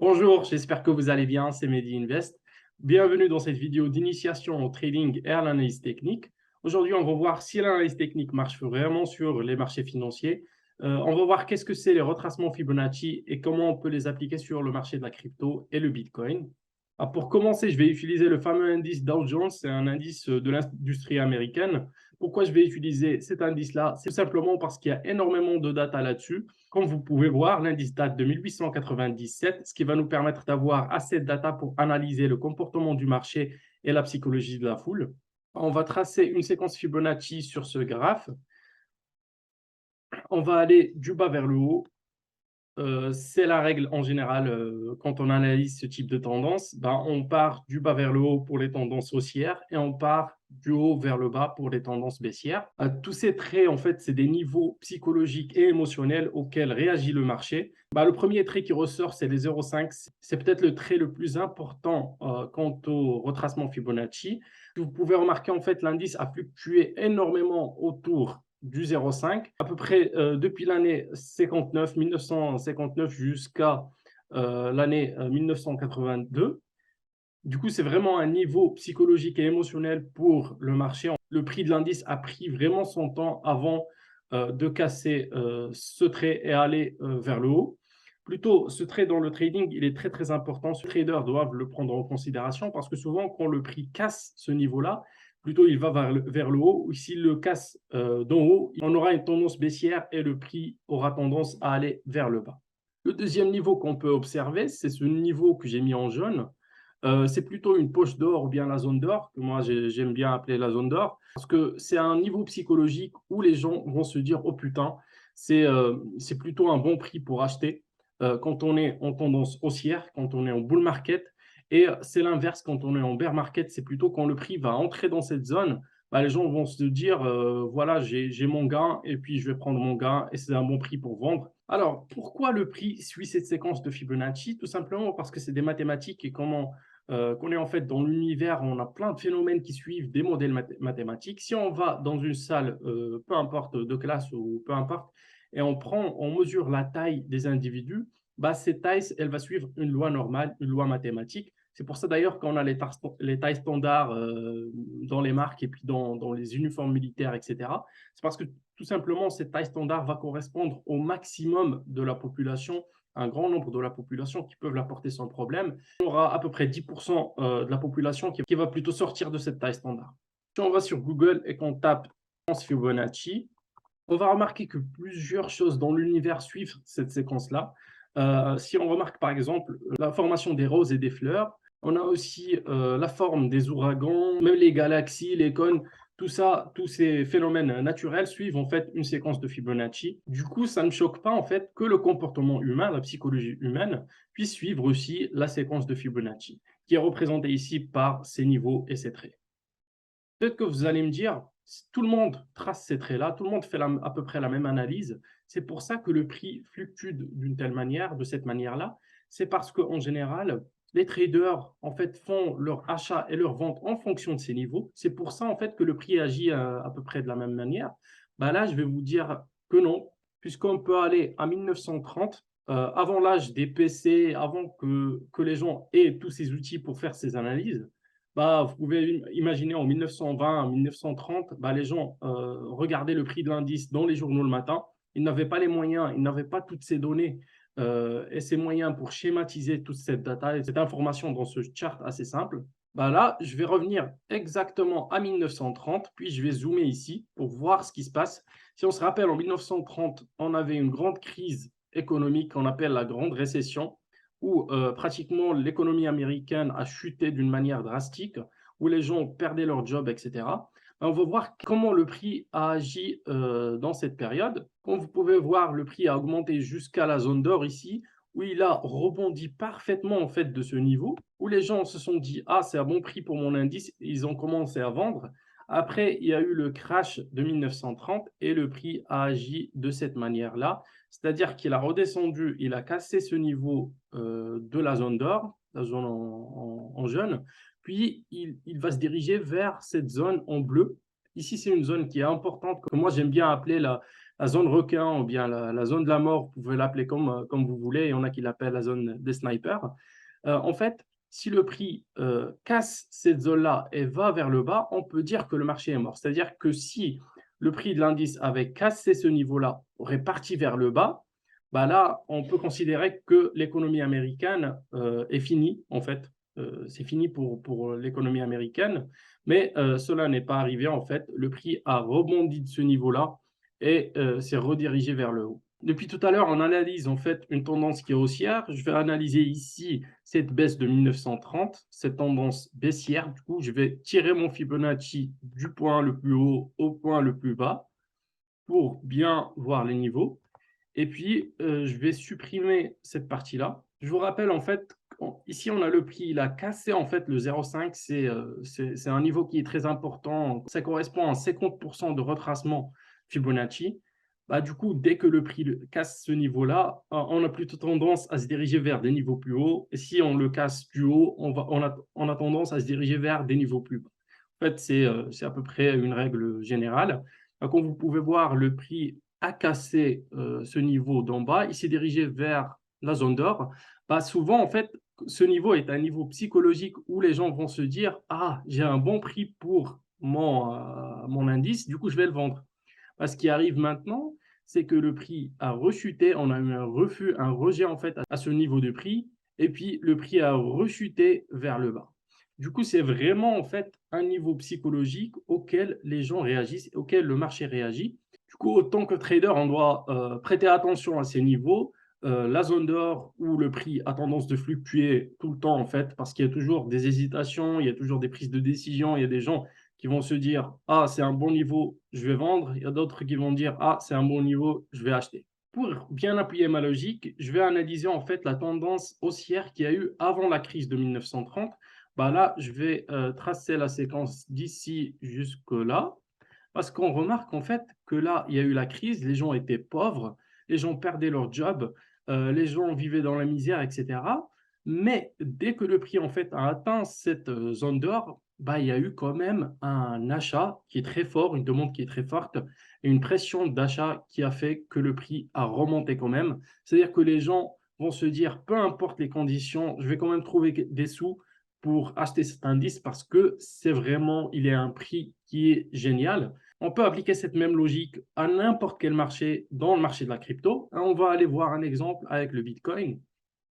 Bonjour, j'espère que vous allez bien, c'est Mehdi Invest. Bienvenue dans cette vidéo d'initiation au trading et à l'analyse technique. Aujourd'hui, on va voir si l'analyse technique marche vraiment sur les marchés financiers. On va voir qu'est-ce que c'est les retracements Fibonacci et comment on peut les appliquer sur le marché de la crypto et le Bitcoin. Pour commencer, je vais utiliser le fameux indice Dow Jones, c'est un indice de l'industrie américaine. Pourquoi je vais utiliser cet indice-là? C'est simplement parce qu'il y a énormément de data là-dessus. Comme vous pouvez voir, l'indice date de 1897, ce qui va nous permettre d'avoir assez de data pour analyser le comportement du marché et la psychologie de la foule. On va tracer une séquence Fibonacci sur ce graphe. On va aller du bas vers le haut. C'est la règle en général quand on analyse ce type de tendance. On part du bas vers le haut pour les tendances haussières et on part du haut vers le bas pour les tendances baissières. Tous ces traits, en fait, c'est des niveaux psychologiques et émotionnels auxquels réagit le marché. Le premier trait qui ressort, c'est les 0,5. C'est peut-être le trait le plus important quant au retracement Fibonacci. Vous pouvez remarquer, en fait, l'indice a fluctué énormément autour du 0,5, à peu près depuis l'année 1959 jusqu'à l'année 1982. Du coup, c'est vraiment un niveau psychologique et émotionnel pour le marché. Le prix de l'indice a pris vraiment son temps avant de casser ce trait et aller vers le haut. Plutôt, ce trait dans le trading, il est très, très important. Les traders doivent le prendre en considération parce que souvent, quand le prix casse ce niveau-là, plutôt il va vers le haut. Ou s'il le casse d'en haut, on aura une tendance baissière et le prix aura tendance à aller vers le bas. Le deuxième niveau qu'on peut observer, c'est ce niveau que j'ai mis en jaune. C'est plutôt une poche d'or ou bien la zone d'or, que moi j'aime bien appeler la zone d'or, parce que c'est un niveau psychologique où les gens vont se dire, oh putain, c'est plutôt un bon prix pour acheter quand on est en tendance haussière, quand on est en bull market, et c'est l'inverse quand on est en bear market, c'est plutôt quand le prix va entrer dans cette zone, les gens vont se dire, voilà, j'ai mon gain, et puis je vais prendre mon gain, et c'est un bon prix pour vendre. Alors, pourquoi le prix suit cette séquence de Fibonacci? Tout simplement parce que c'est des mathématiques et comment qu'on est en fait dans l'univers, on a plein de phénomènes qui suivent des modèles mathématiques. Si on va dans une salle, peu importe de classe ou peu importe, et on mesure la taille des individus, cette taille, elle va suivre une loi normale, une loi mathématique. C'est pour ça d'ailleurs qu'on a les tailles standards dans les marques et puis dans les uniformes militaires, etc. C'est parce que tout simplement, cette taille standard va correspondre au maximum de la population, un grand nombre de la population qui peuvent la porter sans problème. On aura à peu près 10% de la population qui va plutôt sortir de cette taille standard. Si on va sur Google et qu'on tape Fibonacci, on va remarquer que plusieurs choses dans l'univers suivent cette séquence-là. Si on remarque par exemple la formation des roses et des fleurs, on a aussi la forme des ouragans, même les galaxies, les cônes, tout ça, tous ces phénomènes naturels suivent en fait une séquence de Fibonacci. Du coup, ça ne choque pas en fait que le comportement humain, la psychologie humaine, puisse suivre aussi la séquence de Fibonacci, qui est représentée ici par ces niveaux et ces traits. Peut-être que vous allez me dire, tout le monde trace ces traits-là, tout le monde fait à peu près la même analyse. C'est pour ça que le prix fluctue d'une telle manière, de cette manière-là. C'est parce qu'en général, les traders en fait, font leur achat et leur vente en fonction de ces niveaux. C'est pour ça en fait, que le prix agit à peu près de la même manière. Là, je vais vous dire que non, puisqu'on peut aller à 1930, avant l'âge des PC, avant que les gens aient tous ces outils pour faire ces analyses. Vous pouvez imaginer en 1920, en 1930, les gens regardaient le prix de l'indice dans les journaux le matin. Ils n'avaient pas les moyens, ils n'avaient pas toutes ces données et ces moyens pour schématiser toute cette data et cette information dans ce chart assez simple. Là, je vais revenir exactement à 1930, puis je vais zoomer ici pour voir ce qui se passe. Si on se rappelle, en 1930, on avait une grande crise économique qu'on appelle la grande récession où pratiquement l'économie américaine a chuté d'une manière drastique, où les gens perdaient leur job, etc. On va voir comment le prix a agi dans cette période. Comme vous pouvez voir, le prix a augmenté jusqu'à la zone d'or ici, où il a rebondi parfaitement en fait de ce niveau, où les gens se sont dit « Ah, c'est un bon prix pour mon indice », ils ont commencé à vendre. Après, il y a eu le crash de 1930 et le prix a agi de cette manière-là. C'est-à-dire qu'il a redescendu, il a cassé ce niveau de la zone d'or, la zone en jaune, puis il va se diriger vers cette zone en bleu. Ici, c'est une zone qui est importante, que moi j'aime bien appeler la zone requin ou bien la zone de la mort, vous pouvez l'appeler comme vous voulez, il y en a qui l'appellent la zone des snipers. En fait, si le prix casse cette zone-là et va vers le bas, on peut dire que le marché est mort. C'est-à-dire que si le prix de l'indice avait cassé ce niveau-là, aurait parti vers le bas, bah là, on peut considérer que l'économie américaine est finie, en fait. C'est fini pour l'économie américaine, mais cela n'est pas arrivé, en fait. Le prix a rebondi de ce niveau-là et s'est redirigé vers le haut. Depuis tout à l'heure, on analyse en fait une tendance qui est haussière. Je vais analyser ici cette baisse de 1930, cette tendance baissière. Du coup, je vais tirer mon Fibonacci du point le plus haut au point le plus bas pour bien voir les niveaux. Et puis, je vais supprimer cette partie-là. Je vous rappelle, en fait, ici, on a le prix. Il a cassé, en fait, le 0,5. C'est un niveau qui est très important. Ça correspond à un 50% de retracement Fibonacci. Bah, du coup, dès que le prix casse ce niveau-là, on a plutôt tendance à se diriger vers des niveaux plus hauts. Et si on le casse plus haut, on a tendance à se diriger vers des niveaux plus bas. En fait, c'est à peu près une règle générale. Comme vous pouvez voir, le prix a cassé ce niveau d'en bas, il s'est dirigé vers la zone d'or. Bah, souvent, en fait, ce niveau est un niveau psychologique où les gens vont se dire: ah, j'ai un bon prix pour mon indice, du coup, je vais le vendre. Bah, ce qui arrive maintenant, c'est que le prix a rechuté, on a eu un refus, un rejet en fait à ce niveau de prix, et puis le prix a rechuté vers le bas. Du coup, c'est vraiment en fait un niveau psychologique auquel les gens réagissent, auquel le marché réagit. Du coup, autant que trader, on doit prêter attention à ces niveaux. La zone d'or où le prix a tendance de fluctuer tout le temps en fait, parce qu'il y a toujours des hésitations, il y a toujours des prises de décision, il y a des gens qui vont se dire: ah, c'est un bon niveau, je vais vendre. Il y a d'autres qui vont dire: ah, c'est un bon niveau, je vais acheter. Pour bien appuyer ma logique, je vais analyser en fait la tendance haussière qu'il y a eu avant la crise de 1930. Bah là, je vais tracer la séquence d'ici jusque-là, parce qu'on remarque en fait que là, il y a eu la crise, les gens étaient pauvres, les gens perdaient leur job, les gens vivaient dans la misère, etc. Mais dès que le prix en fait a atteint cette zone d'or, bah, il y a eu quand même un achat qui est très fort, une demande qui est très forte et une pression d'achat qui a fait que le prix a remonté quand même. C'est-à-dire que les gens vont se dire, peu importe les conditions, je vais quand même trouver des sous pour acheter cet indice parce que c'est vraiment, il est à un prix qui est génial. On peut appliquer cette même logique à n'importe quel marché dans le marché de la crypto. On va aller voir un exemple avec le Bitcoin.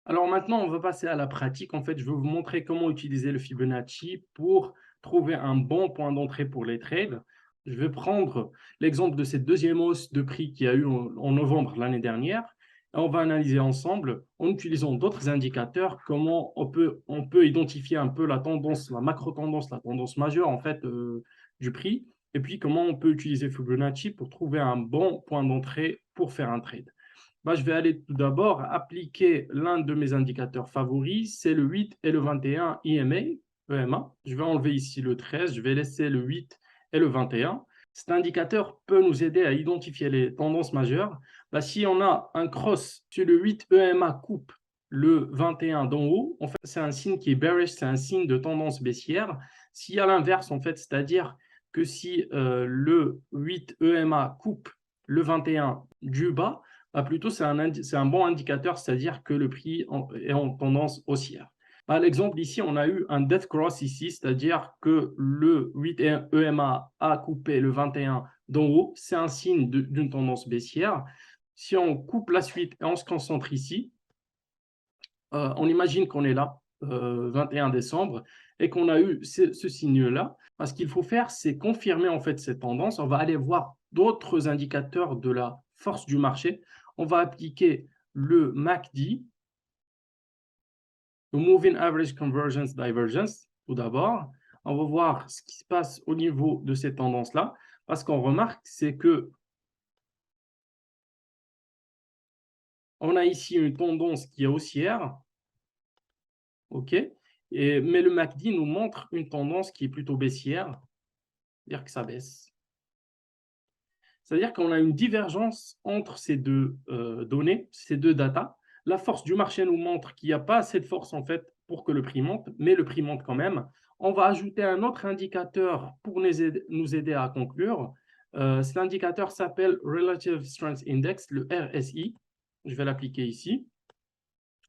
Alors maintenant, on va passer à la pratique. En fait, je vais vous montrer comment utiliser le Fibonacci pour trouver un bon point d'entrée pour les trades. Je vais prendre l'exemple de cette deuxième hausse de prix qu'il y a eu en novembre l'année dernière. Et on va analyser ensemble, en utilisant d'autres indicateurs, comment on peut identifier un peu la tendance, la macro-tendance, la tendance majeure en fait du prix, et puis comment on peut utiliser Fibonacci pour trouver un bon point d'entrée pour faire un trade. Bah, je vais aller tout d'abord appliquer l'un de mes indicateurs favoris, c'est le 8 et le 21 EMA. Je vais enlever ici le 13, je vais laisser le 8 et le 21. Cet indicateur peut nous aider à identifier les tendances majeures. Bah, si on a un cross sur le 8 EMA coupe le 21 d'en haut, en fait, c'est un signe qui est bearish, c'est un signe de tendance baissière. Si à l'inverse, en fait, c'est-à-dire que si le 8 EMA coupe le 21 du bas, bah, plutôt c'est un bon indicateur, c'est-à-dire que le prix est en tendance haussière. Par l'exemple, ici, on a eu un death cross ici, c'est-à-dire que le 8 EMA a coupé le 21 d'en haut. C'est un signe d'une tendance baissière. Si on coupe la suite et on se concentre ici, on imagine qu'on est là, 21 décembre, et qu'on a eu ce signe-là. Ce qu'il faut faire, c'est confirmer en fait cette tendance. On va aller voir d'autres indicateurs de la force du marché. On va appliquer le MACD, le Moving Average Convergence Divergence, tout d'abord. On va voir ce qui se passe au niveau de cette tendance-là, parce qu'on remarque, c'est que on a ici une tendance qui est haussière, OK, mais le MACD nous montre une tendance qui est plutôt baissière, c'est-à-dire que ça baisse. C'est-à-dire qu'on a une divergence entre ces deux données, ces deux datas. La force du marché nous montre qu'il n'y a pas assez de force en fait pour que le prix monte, mais le prix monte quand même. On va ajouter un autre indicateur pour nous aider à conclure. Cet indicateur s'appelle Relative Strength Index, le RSI. Je vais l'appliquer ici.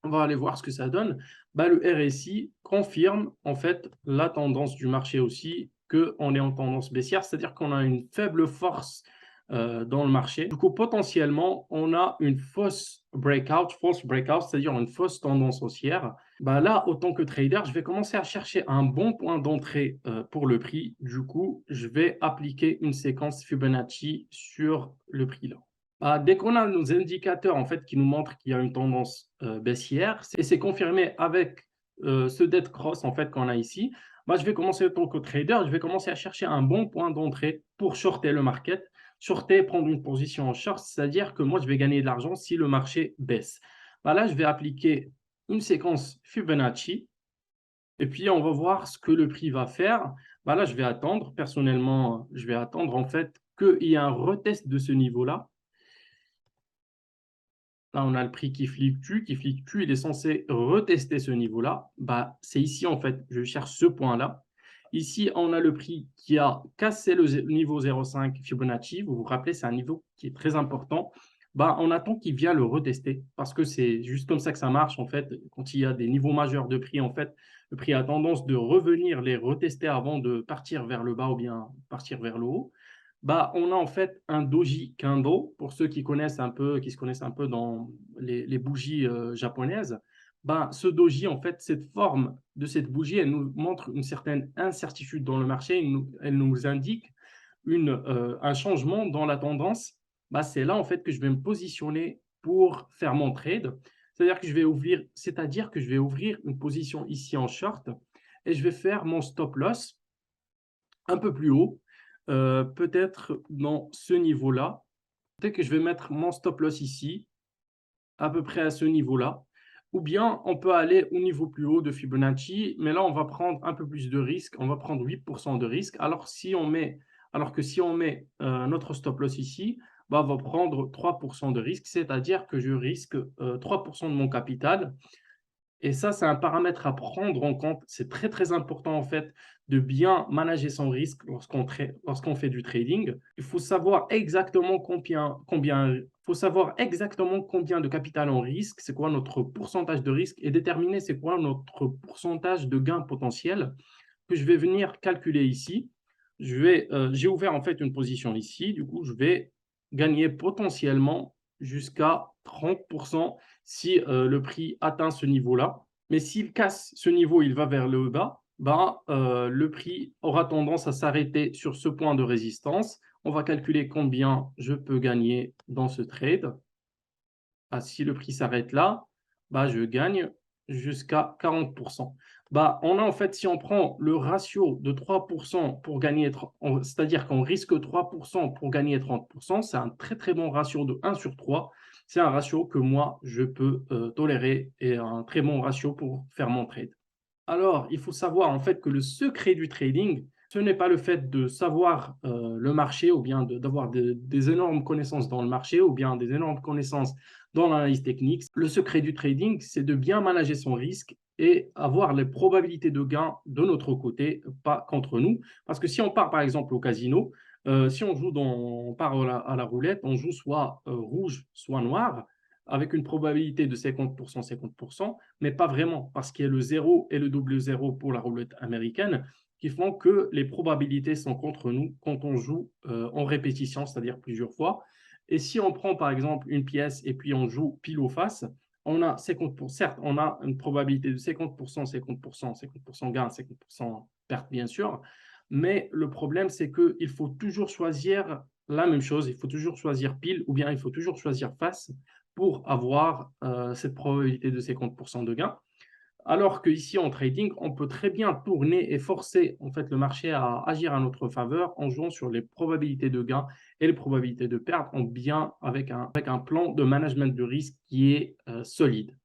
On va aller voir ce que ça donne. Bah, le RSI confirme en fait la tendance du marché aussi, qu'on est en tendance baissière, c'est-à-dire qu'on a une faible force dans le marché. Du coup, potentiellement, on a une false breakout, c'est-à-dire une fausse tendance haussière. Bah, là, autant que trader, je vais commencer à chercher un bon point d'entrée pour le prix. Du coup, je vais appliquer une séquence Fibonacci sur le prix là. Bah, dès qu'on a nos indicateurs en fait, qui nous montrent qu'il y a une tendance baissière, et c'est confirmé avec ce dead cross en fait, qu'on a ici, bah, je vais commencer en tant que trader, je vais commencer à chercher un bon point d'entrée pour shorter le market. Shorter, prendre une position en short, c'est-à-dire que moi, je vais gagner de l'argent si le marché baisse. Bah, là, je vais appliquer une séquence Fibonacci et puis on va voir ce que le prix va faire. Bah, là, je vais attendre. Personnellement, je vais attendre en fait qu'il y ait un retest de ce niveau-là. Là, on a le prix qui fluctue, il est censé retester ce niveau-là. Bah, c'est ici, en fait, je cherche ce point-là. Ici, on a le prix qui a cassé le niveau 0,5 Fibonacci. Vous vous rappelez, c'est un niveau qui est très important. Bah, on attend qu'il vienne le retester parce que c'est juste comme ça que ça marche, en fait. Quand il y a des niveaux majeurs de prix, en fait, le prix a tendance de revenir les retester avant de partir vers le bas ou bien partir vers le haut. Bah, on a en fait un doji kendo, pour ceux qui connaissent un peu, qui se connaissent un peu dans les bougies japonaises. Bah, ce doji, en fait, cette forme de cette bougie, elle nous montre une certaine incertitude dans le marché, elle nous indique un changement dans la tendance. Bah, c'est là en fait que je vais me positionner pour faire mon trade. C'est-à-dire que je vais ouvrir une position ici en short et je vais faire mon stop loss un peu plus haut, peut-être dans ce niveau-là. Peut-être que je vais mettre mon stop loss ici, à peu près à ce niveau-là. Ou bien on peut aller au niveau plus haut de Fibonacci, mais là on va prendre un peu plus de risque, on va prendre 8% de risque. Alors que si on met notre stop loss ici, bah, on va prendre 3% de risque, c'est-à-dire que je risque 3% de mon capital. Et ça, c'est un paramètre à prendre en compte. C'est très, très important, en fait, de bien manager son risque lorsqu'on fait du trading. Il faut savoir exactement faut savoir exactement combien de capital on risque, c'est quoi notre pourcentage de risque et déterminer c'est quoi notre pourcentage de gain potentiel que je vais venir calculer ici. J'ai ouvert, en fait, une position ici. Du coup, je vais gagner potentiellement jusqu'à 30% si le prix atteint ce niveau-là. Mais s'il casse ce niveau, il va vers le bas, ben, le prix aura tendance à s'arrêter sur ce point de résistance. On va calculer combien je peux gagner dans ce trade. Ah, si le prix s'arrête là, bah, je gagne jusqu'à 40%. Bah, on a en fait, si on prend le ratio de 3% pour gagner, c'est-à-dire qu'on risque 3% pour gagner 30%, c'est un très très bon ratio de 1 sur 3. C'est un ratio que moi, je peux tolérer et un très bon ratio pour faire mon trade. Alors, il faut savoir en fait que le secret du trading, ce n'est pas le fait de savoir le marché ou bien d'avoir des énormes connaissances dans le marché ou bien des énormes connaissances dans l'analyse technique. Le secret du trading, c'est de bien manager son risque et avoir les probabilités de gain de notre côté, pas contre nous. Parce que si on part par exemple au casino, si on part à la roulette, on joue soit rouge, soit noir, avec une probabilité de 50%, 50%, mais pas vraiment, parce qu'il y a le 0 et le double 0 pour la roulette américaine, qui font que les probabilités sont contre nous quand on joue en répétition, c'est-à-dire plusieurs fois. Et si on prend par exemple une pièce et puis on joue pile ou face, on a 50%, certes, on a une probabilité de 50%, 50%, 50% gain, 50% perte, bien sûr, mais le problème, c'est qu'il faut toujours choisir la même chose, il faut toujours choisir pile ou bien il faut toujours choisir face pour avoir cette probabilité de 50% de gain. Alors qu'ici, en trading, on peut très bien tourner et forcer en fait, le marché à agir à notre faveur en jouant sur les probabilités de gain et les probabilités de perte avec un plan de management de risque qui est solide.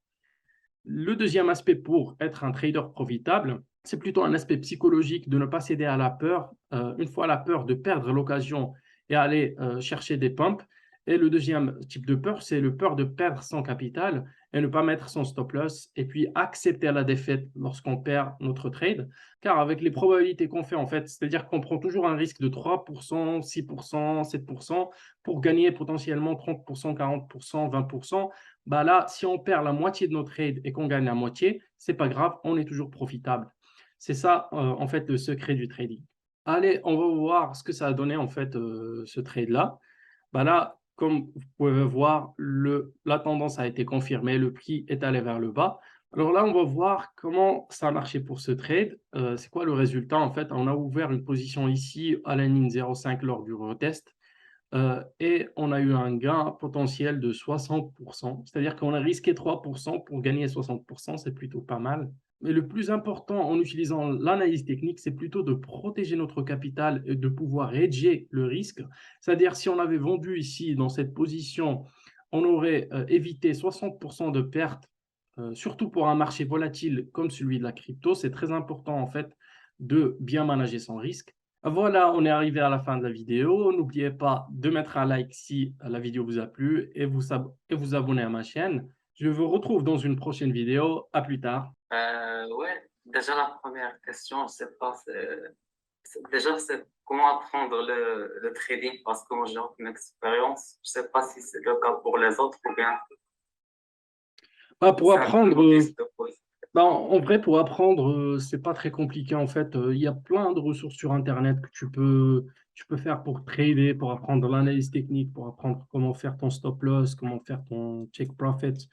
Le deuxième aspect pour être un trader profitable, c'est plutôt un aspect psychologique de ne pas céder à la peur. Une fois la peur de perdre l'occasion et aller chercher des pumps, Et le deuxième type de peur, c'est le peur de perdre son capital et ne pas mettre son stop loss et puis accepter la défaite lorsqu'on perd notre trade. Car avec les probabilités qu'on fait, en fait, c'est-à-dire qu'on prend toujours un risque de 3%, 6%, 7% pour gagner potentiellement 30%, 40%, 20%. Bah là, si on perd la moitié de nos trades et qu'on gagne la moitié, c'est pas grave, on est toujours profitable. C'est ça, en fait, le secret du trading. Allez, on va voir ce que ça a donné, en fait, ce trade-là. Bah là, comme vous pouvez voir, la tendance a été confirmée, le prix est allé vers le bas. Alors là, on va voir comment ça a marché pour ce trade. C'est quoi le résultat? En fait, on a ouvert une position ici à la ligne 0,5 lors du retest et on a eu un gain potentiel de 60%. C'est-à-dire qu'on a risqué 3% pour gagner 60%, c'est plutôt pas mal. Mais le plus important en utilisant l'analyse technique, c'est plutôt de protéger notre capital et de pouvoir hedger le risque. C'est-à-dire, si on avait vendu ici dans cette position, on aurait évité 60% de pertes, surtout pour un marché volatile comme celui de la crypto. C'est très important en fait de bien manager son risque. Voilà, on est arrivé à la fin de la vidéo. N'oubliez pas de mettre un like si la vidéo vous a plu et vous abonner à ma chaîne. Je vous retrouve dans une prochaine vidéo. À plus tard. Ouais, déjà la première question, je sais pas, déjà c'est comment apprendre le trading parce que moi j'ai aucune expérience. Je sais pas si c'est le cas pour les autres ou bien Bah, pour c'est un peu apprendre, novice de poser. bah, en vrai, pour apprendre, c'est pas très compliqué en fait. Il y a plein de ressources sur Internet que tu peux faire pour trader, pour apprendre l'analyse technique, pour apprendre comment faire ton stop loss, comment faire ton check profit.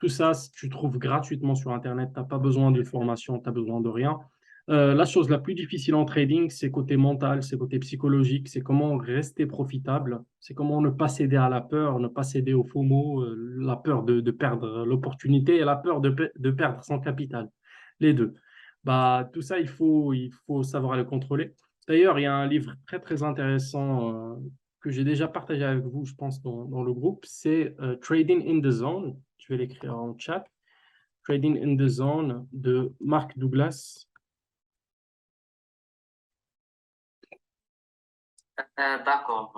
Tout ça, tu trouves gratuitement sur Internet. Tu n'as pas besoin de formation, tu n'as besoin de rien. La chose la plus difficile en trading, c'est côté mental, c'est côté psychologique, c'est comment rester profitable, c'est comment ne pas céder à la peur, ne pas céder au FOMO, la peur de perdre l'opportunité et la peur de perdre son capital. Les deux. Bah, tout ça, il faut savoir le contrôler. D'ailleurs, il y a un livre très, très intéressant que j'ai déjà partagé avec vous, je pense, dans le groupe. C'est Trading in the Zone. Je vais l'écrire en chat. Trading in the Zone de Mark Douglas. D'accord.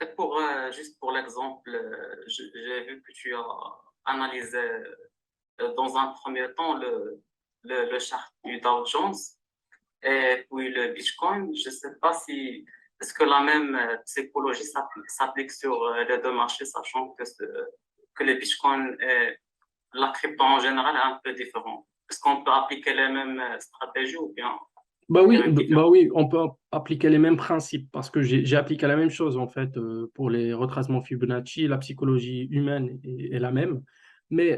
Et pour, juste pour l'exemple, j'ai vu que tu as analysé dans un premier temps le chart du Dow Jones et puis le Bitcoin. Je ne sais pas si est-ce que la même psychologie s'applique sur les deux marchés, sachant que le Bitcoin et la crypto en général est un peu différent. Est-ce qu'on peut appliquer les mêmes stratégies ou bien Bah il y oui, a une bah différence? oui, on peut appliquer les mêmes principes parce que j'ai appliqué la même chose en fait pour les retracements Fibonacci. La psychologie humaine est la même. Mais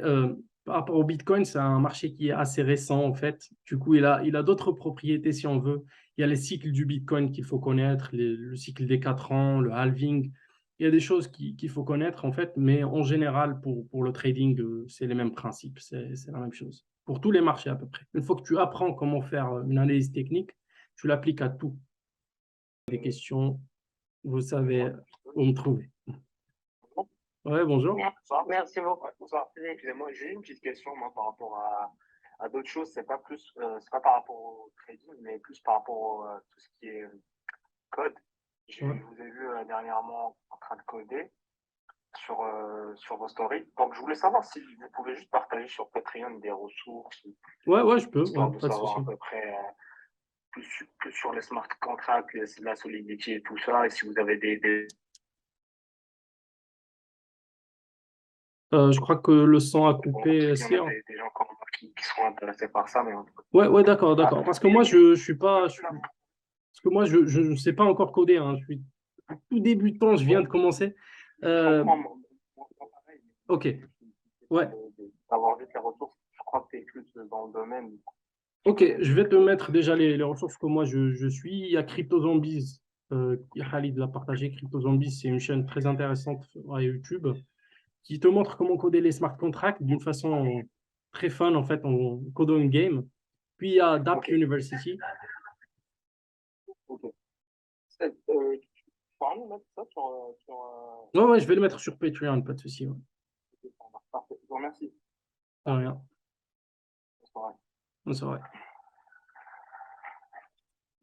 par rapport au Bitcoin, c'est un marché qui est assez récent en fait. Du coup, il a d'autres propriétés si on veut. Il y a les cycles du Bitcoin qu'il faut connaître, le cycle des 4 ans, le halving. Il y a des choses qu'il faut connaître en fait, mais en général, pour le trading, c'est les mêmes principes, c'est la même chose. Pour tous les marchés à peu près. Une fois que tu apprends comment faire une analyse technique, tu l'appliques à tout. Des questions, vous savez où me trouver. Ouais, bonjour. Merci beaucoup. Bonsoir. Excusez-moi, j'ai une petite question moi, par rapport à d'autres choses. C'est pas par rapport au trading, mais plus par rapport à tout ce qui est code. Ouais. Je vous ai vu dernièrement en train de coder sur vos stories. Donc, je voulais savoir si vous pouvez juste partager sur Patreon des ressources, Ouais, je peux, ouais, histoire de pas de savoir souci. à peu près plus sur les smart contracts, la solidité et tout ça. Et si vous avez des Je crois que le son a parce coupé. qu'il y en Si, a hein. des gens comme moi qui seront intéressés par ça, mais Ouais, d'accord, ah, d'accord. Parce que et moi, je suis je pas, suis là. parce que moi, je ne sais pas encore coder, hein. Je suis tout débutant, je viens Ouais, de commencer. je Euh, comprends, moi, pareil, ok, c'est pas ouais. d'avoir vite les ressources. Je crois que tu es plus dans le domaine. Ok, je vais te mettre déjà les ressources que moi je suis. Il y a Crypto Zombies, Khalid l'a partagé. Crypto Zombies, c'est une chaîne très intéressante à YouTube qui te montre comment coder les smart contracts d'une façon très fun, en fait, en codant une game. Puis il y a Dapp Ok, University. ok. Tu pourras nous mettre ça Ouais, je vais le mettre sur Patreon, pas de souci. Ouais. Parfait. Je vous remercie. De rien. Bonsoir. On se voit.